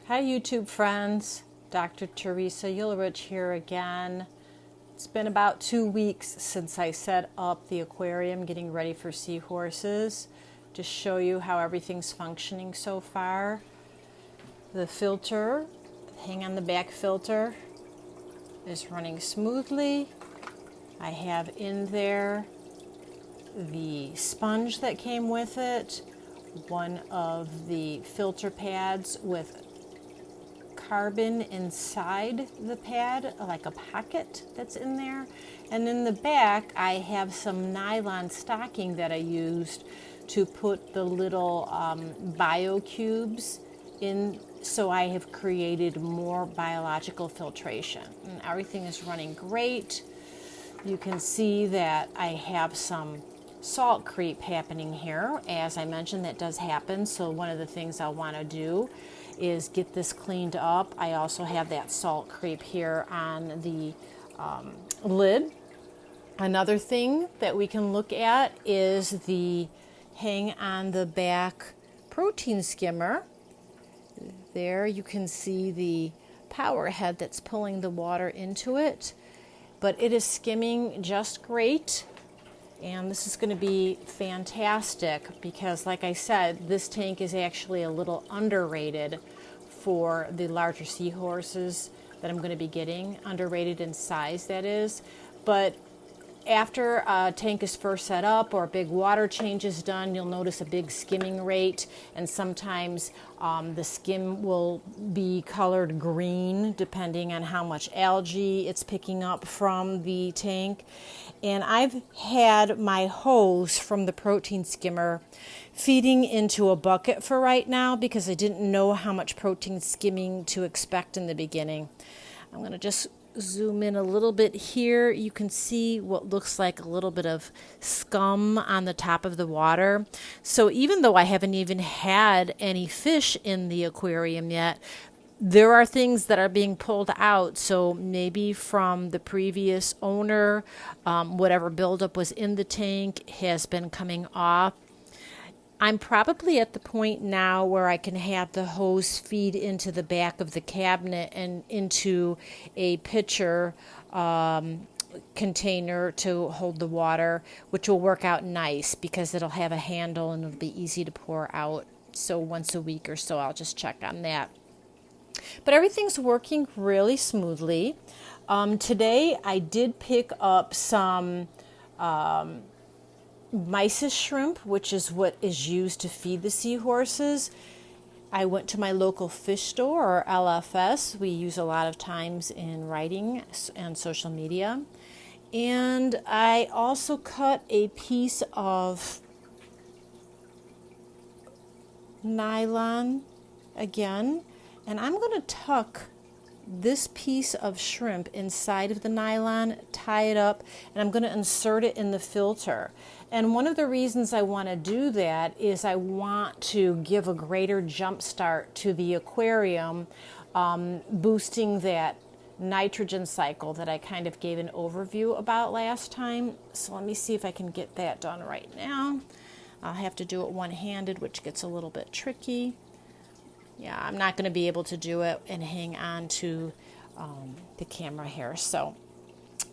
Hi YouTube friends, Dr. Teresa Ulrich here again. It's been about 2 weeks since I set up the aquarium getting ready for seahorses to show you how everything's functioning so far. The filter, hang on the back filter, is running smoothly. I have in there the sponge that came with it, one of the filter pads with carbon inside the pad, like a pocket that's in there. And in the back, I have some nylon stocking that I used to put the little bio cubes in, so I have created more biological filtration. And everything is running great. You can see that I have some salt creep happening here. As I mentioned, that does happen, so one of the things I'll want to do is get this cleaned up. I also have that salt creep here on the lid. Another thing that we can look at is the hang on the back protein skimmer. There you can see the power head that's pulling the water into it, but it is skimming just great. And this is going to be fantastic because, like I said, this tank is actually a little underrated for the larger seahorses that I'm going to be getting. Underrated in size, that is. But after a tank is first set up or a big water change is done, you'll notice a big skimming rate, and sometimes the skim will be colored green depending on how much algae it's picking up from the tank. And I've had my hose from the protein skimmer feeding into a bucket for right now because I didn't know how much protein skimming to expect in the beginning. I'm going to just zoom in a little bit here. You can see what looks like a little bit of scum on the top of the water. So even though I haven't even had any fish in the aquarium yet, there are things that are being pulled out. So maybe from the previous owner, whatever buildup was in the tank has been coming off. I'm probably at the point now where I can have the hose feed into the back of the cabinet and into a pitcher container to hold the water, which will work out nice because it'll have a handle and it'll be easy to pour out. So once a week or so, I'll just check on that. But everything's working really smoothly. Today, I did pick up some mysis shrimp, which is what is used to feed the seahorses. I went to my local fish store, or LFS. We use a lot of times in writing and social media. And I also cut a piece of nylon again, and I'm going to tuck this piece of shrimp inside of the nylon, tie it up, and I'm going to insert it in the filter. And one of the reasons I want to do that is I want to give a greater jump start to the aquarium, boosting that nitrogen cycle that I kind of gave an overview about last time. So let me see if I can get that done right now. I'll have to do it one-handed, which gets a little bit tricky. Yeah, I'm not going to be able to do it and hang on to the camera here. So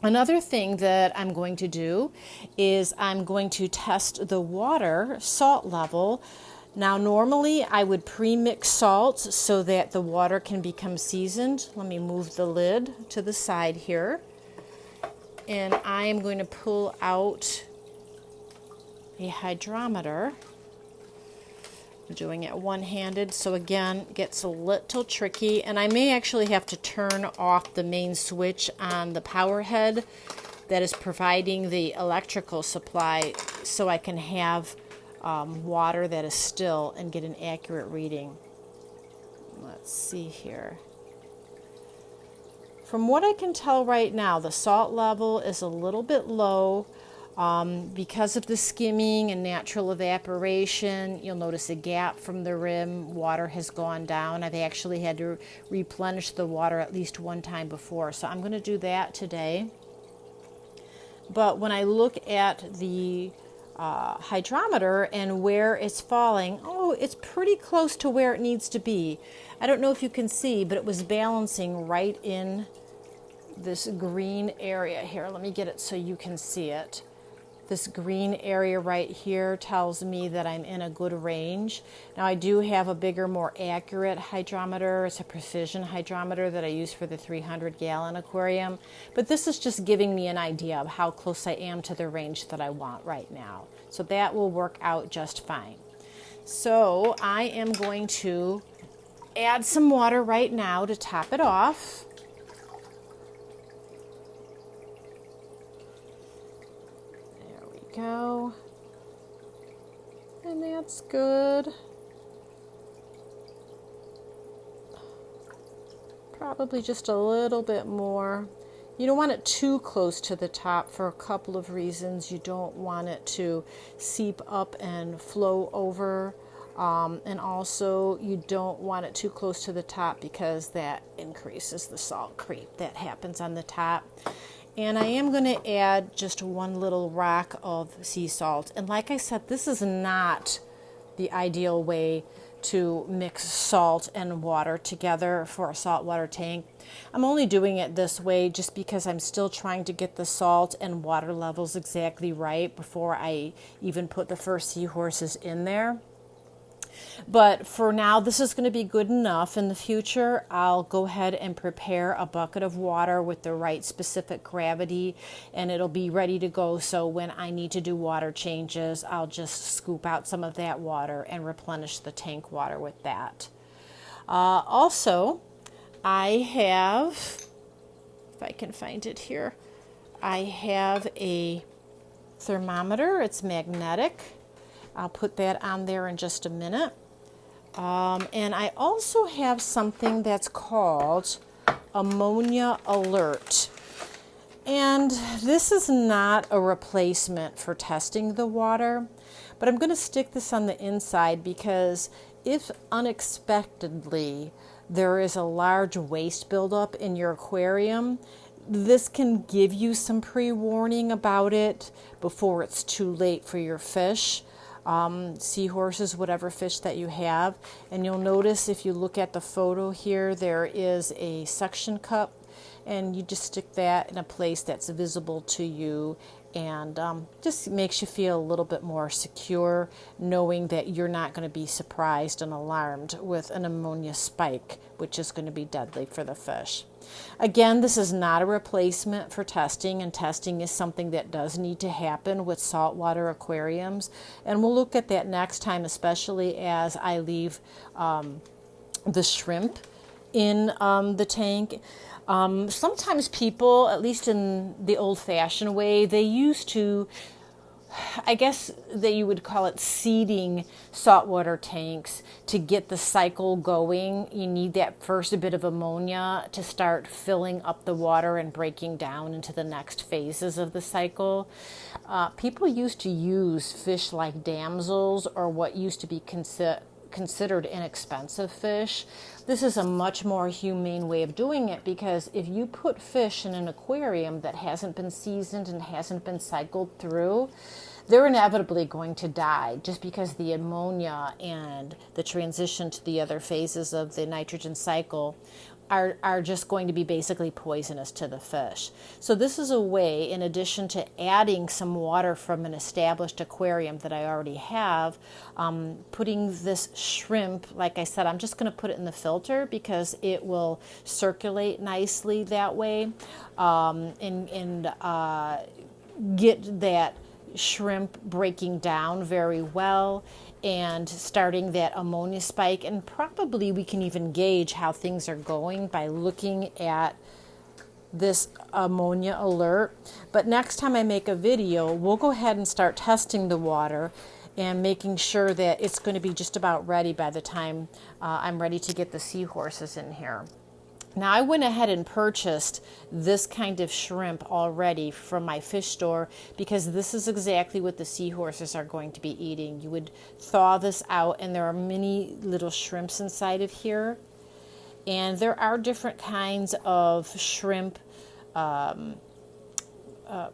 another thing that I'm going to do is I'm going to test the water salt level. Now, normally I would pre-mix salts so that the water can become seasoned. Let me move the lid to the side here. And I am going to pull out a hydrometer. I'm doing it one-handed, so again, it gets a little tricky, and I may actually have to turn off the main switch on the power head that is providing the electrical supply so I can have water that is still and get an accurate reading. Let's see here. From what I can tell right now, the salt level is a little bit low. Because of the skimming and natural evaporation, you'll notice a gap from the rim. Water has gone down. I've actually had to replenish the water at least one time before, so I'm going to do that today. But when I look at the hydrometer and where it's falling, oh, it's pretty close to where it needs to be. I don't know if you can see, but it was balancing right in this green area here. Let me get it so you can see it. This green area right here tells me that I'm in a good range. Now I do have a bigger, more accurate hydrometer. It's a precision hydrometer that I use for the 300-gallon aquarium. But this is just giving me an idea of how close I am to the range that I want right now. So that will work out just fine. So I am going to add some water right now to top it off. Go, and that's good. Probably just a little bit more. You don't want it too close to the top for a couple of reasons. You don't want it to seep up and flow over, and also you don't want it too close to the top because that increases the salt creep that happens on the top. And I am going to add just one little rock of sea salt. And like I said, this is not the ideal way to mix salt and water together for a saltwater tank. I'm only doing it this way just because I'm still trying to get the salt and water levels exactly right before I even put the first seahorses in there. But for now, this is going to be good enough. In the future, I'll go ahead and prepare a bucket of water with the right specific gravity, and it'll be ready to go. So when I need to do water changes, I'll just scoop out some of that water and replenish the tank water with that. Also, I have, if I can find it here, I have a thermometer. It's magnetic. I'll put that on there in just a minute. And I also have something that's called Ammonia Alert. And this is not a replacement for testing the water, but I'm going to stick this on the inside because if unexpectedly there is a large waste buildup in your aquarium, this can give you some pre-warning about it before it's too late for your fish. Seahorses, whatever fish that you have. And you'll notice if you look at the photo here, there is a suction cup, and you just stick that in a place that's visible to you, and just makes you feel a little bit more secure knowing that you're not going to be surprised and alarmed with an ammonia spike, which is going to be deadly for the fish. Again, this is not a replacement for testing, and testing is something that does need to happen with saltwater aquariums. And we'll look at that next time, especially as I leave the shrimp in the tank. Sometimes people, at least in the old-fashioned way, they used to, I guess that you would call it seeding saltwater tanks to get the cycle going. You need that first bit of ammonia to start filling up the water and breaking down into the next phases of the cycle. People used to use fish like damsels, or what used to be considered inexpensive fish. This is a much more humane way of doing it, because if you put fish in an aquarium that hasn't been seasoned and hasn't been cycled through, they're inevitably going to die, just because the ammonia and the transition to the other phases of the nitrogen cycle are just going to be basically poisonous to the fish. So this is a way, in addition to adding some water from an established aquarium that I already have, putting this shrimp, like I said, I'm just going to put it in the filter because it will circulate nicely that way, and get that shrimp breaking down very well and starting that ammonia spike. And probably we can even gauge how things are going by looking at this ammonia alert. But next time I make a video, we'll go ahead and start testing the water and making sure that it's going to be just about ready by the time I'm ready to get the seahorses in here. Now, I went ahead and purchased this kind of shrimp already from my fish store because this is exactly what the seahorses are going to be eating. You would thaw this out, and there are many little shrimps inside of here. And there are different kinds of shrimp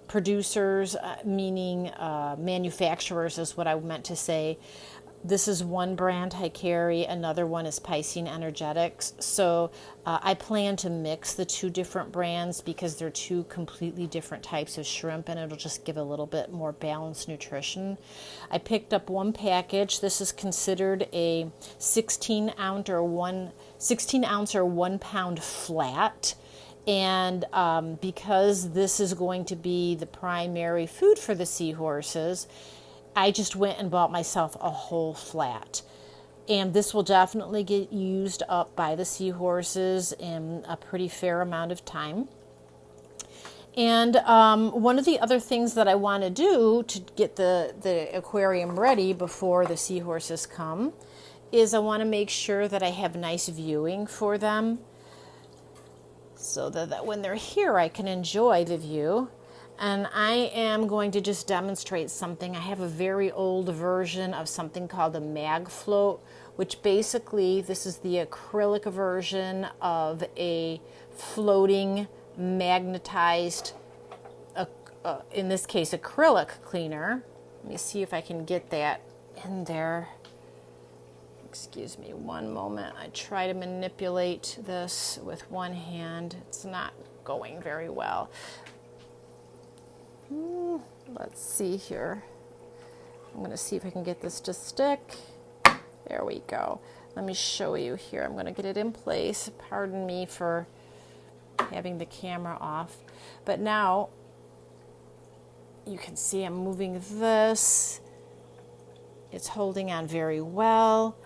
producers, meaning manufacturers is what I meant to say. This is one brand I carry, another one is Piscine Energetics. So I plan to mix the two different brands because they're two completely different types of shrimp, and it'll just give a little bit more balanced nutrition. I picked up one package. This is considered a 16 ounce or 1 pound flat. And because this is going to be the primary food for the seahorses, I just went and bought myself a whole flat. And this will definitely get used up by the seahorses in a pretty fair amount of time. And one of the other things that I want to do to get the aquarium ready before the seahorses come is I want to make sure that I have nice viewing for them so that when they're here I can enjoy the view. And I am going to just demonstrate something. I have a very old version of something called a mag float, which basically this is the acrylic version of a floating magnetized, in this case, acrylic cleaner. Let me see if I can get that in there. Excuse me one moment. I try to manipulate this with one hand. It's not going very well. Let's see here. I'm going to see if I can get this to stick. There we go. Let me show you here. I'm going to get it in place. Pardon me for having the camera off. But now you can see I'm moving this. It's holding on very well.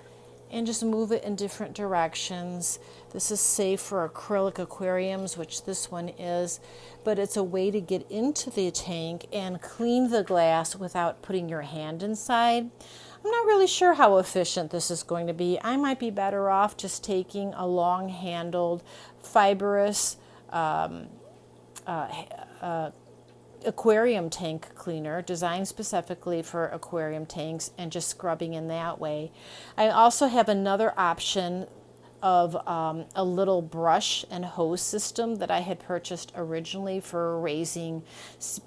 And just move it in different directions. This is safe for acrylic aquariums, which this one is, but it's a way to get into the tank and clean the glass without putting your hand inside. I'm not really sure how efficient this is going to be. I might be better off just taking a long-handled, fibrous aquarium tank cleaner designed specifically for aquarium tanks and just scrubbing in that way. I also have another option of a little brush and hose system that I had purchased originally for raising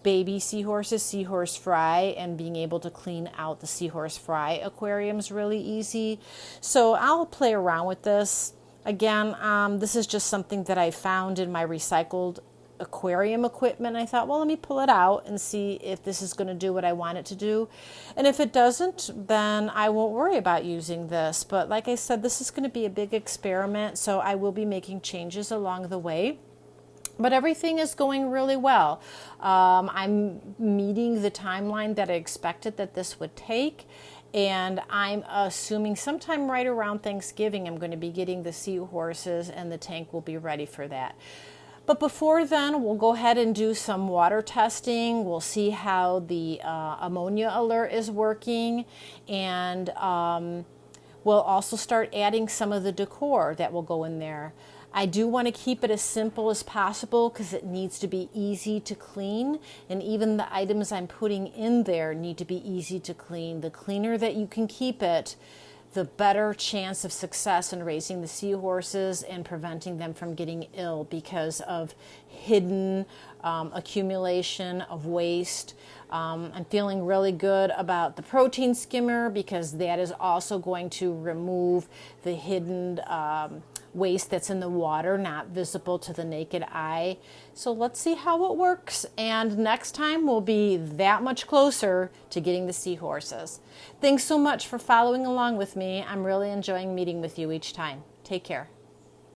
baby seahorses, seahorse fry, and being able to clean out the seahorse fry aquariums really easy. So I'll play around with this. Again, this is just something that I found in my recycled aquarium equipment. I thought, well, let me pull it out and see if this is going to do what I want it to do. And if it doesn't, then I won't worry about using this. But like I said, this is going to be a big experiment, so I will be making changes along the way. But everything is going really well. I'm meeting the timeline that I expected that this would take. And I'm assuming sometime right around Thanksgiving, I'm going to be getting the seahorses and the tank will be ready for that. But before then, we'll go ahead and do some water testing. We'll see how the Ammonia Alert is working. And we'll also start adding some of the decor that will go in there. I do want to keep it as simple as possible because it needs to be easy to clean. And even the items I'm putting in there need to be easy to clean. The cleaner that you can keep it, the better chance of success in raising the seahorses and preventing them from getting ill because of hidden accumulation of waste. I'm feeling really good about the protein skimmer because that is also going to remove the hidden waste that's in the water, not visible to the naked eye. So let's see how it works. And next time we'll be that much closer to getting the seahorses. Thanks so much for following along with me. I'm really enjoying meeting with you each time. Take care.